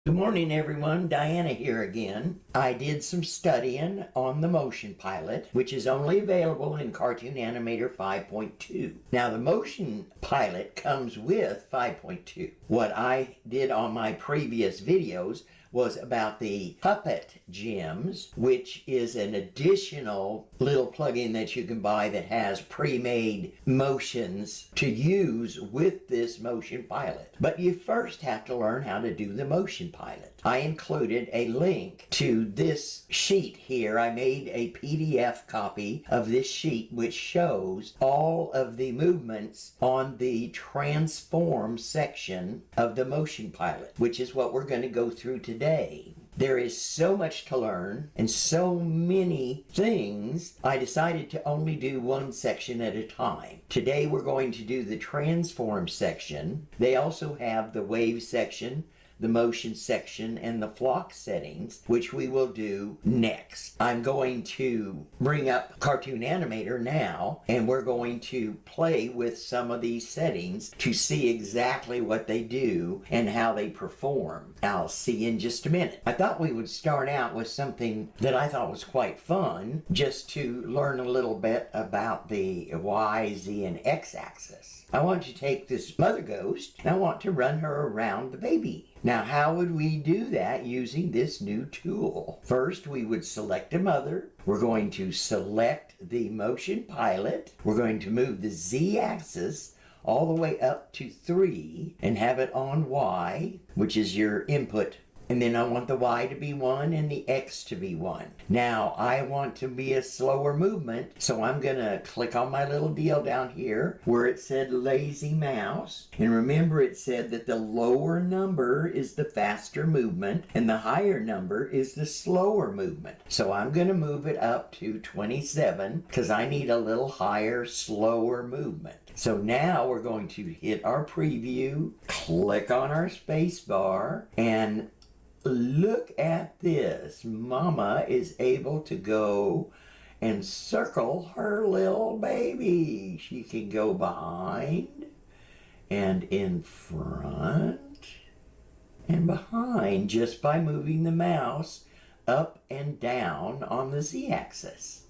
Good morning, everyone. Diana here again. I did some studying on the Motion Pilot, which is only available in Cartoon Animator 5.2. Now, the Motion Pilot comes with 5.2. What I did on my previous videos was about the Puppet Gems, which is an additional little plugin that you can buy that has pre-made motions to use with this Motion Pilot. But you first have to learn how to do the Motion Pilot. I included a link to this sheet here. I made a PDF copy of this sheet which shows all of the movements on the transform section of the Motion Pilot, which is what we're going to go through today. There is so much to learn and so many things, I decided to only do one section at a time. Today we're going to do the transform section. They also have the wave section, the motion section, and the flock settings, which we will do next. I'm going to bring up Cartoon Animator now, and we're going to play with some of these settings to see exactly what they do and how they perform. I'll see you in just a minute. I thought we would start out with something that I thought was quite fun, just to learn a little bit about the Y, Z, and X axis. I want to take this mother ghost and I want to run her around the baby. Now, how would we do that using this new tool? First, we would select a mother. We're going to select the Motion Pilot. We're going to move the Z axis all the way up to 3 and have it on Y, which is your input. And then I want the Y to be 1 and the X to be 1. Now, I want to be a slower movement, so I'm going to click on my little deal down here where it said lazy mouse. And remember, it said that the lower number is the faster movement and the higher number is the slower movement. So I'm going to move it up to 27 because I need a little higher, slower movement. So now we're going to hit our preview, click on our space bar, and look at this. Mama is able to go and circle her little baby. She can go behind and in front and behind just by moving the mouse up and down on the Z-axis.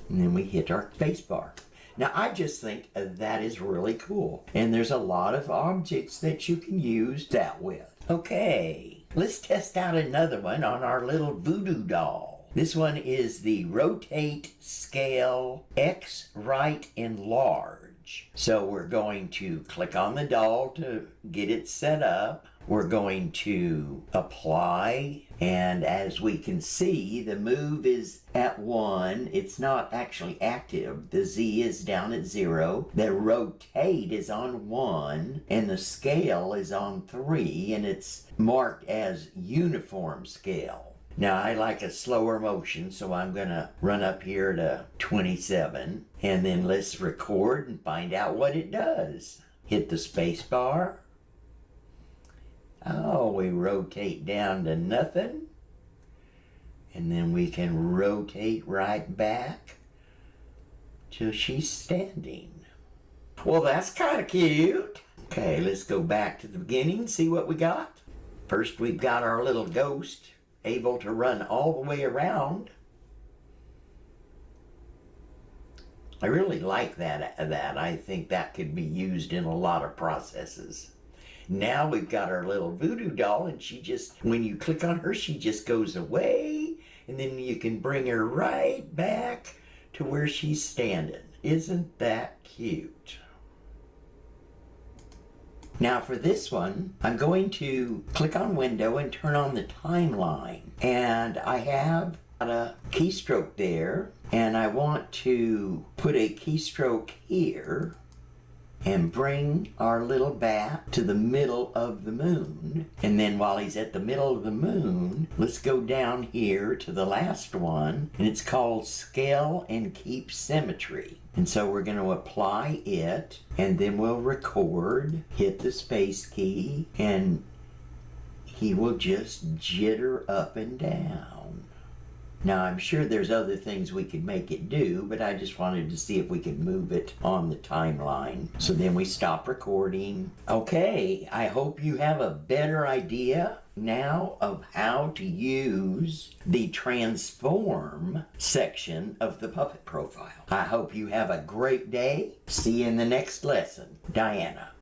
And then we hit our space bar. Now, I just think that is really cool. And there's a lot of objects that you can use that with. Okay, let's test out another one on our little voodoo doll. This one is the Rotate Scale X Right Enlarge. So we're going to click on the doll to get it set up. We're going to apply, and as we can see, the move is at 1. It's not actually active. The Z is down at 0. The rotate is on 1, and the scale is on 3, and it's marked as uniform scale. Now, I like a slower motion, so I'm going to run up here to 27, and then let's record and find out what it does. Hit the space bar. Oh, we rotate down to nothing. And then we can rotate right back till she's standing. Well, that's kind of cute. Okay, let's go back to the beginning, see what we got. First, we've got our little ghost able to run all the way around. I really like that. I think that could be used in a lot of processes. Now we've got our little voodoo doll, and she just, when you click on her, she just goes away, and then you can bring her right back to where she's standing. Isn't that cute? Now for this one, I'm going to click on Window and turn on the timeline. And I have a keystroke there, and I want to put a keystroke here and bring our little bat to the middle of the moon. And then while he's at the middle of the moon, let's go down here to the last one, and it's called Scale and Keep Symmetry. And so we're going to apply it, and then we'll record, hit the space key, and he will just jitter up and down. Now I'm sure there's other things we could make it do, but I just wanted to see if we could move it on the timeline. So then we stop recording. Okay, I hope you have a better idea now of how to use the transform section of the puppet profile. I hope you have a great day. See you in the next lesson. Diana.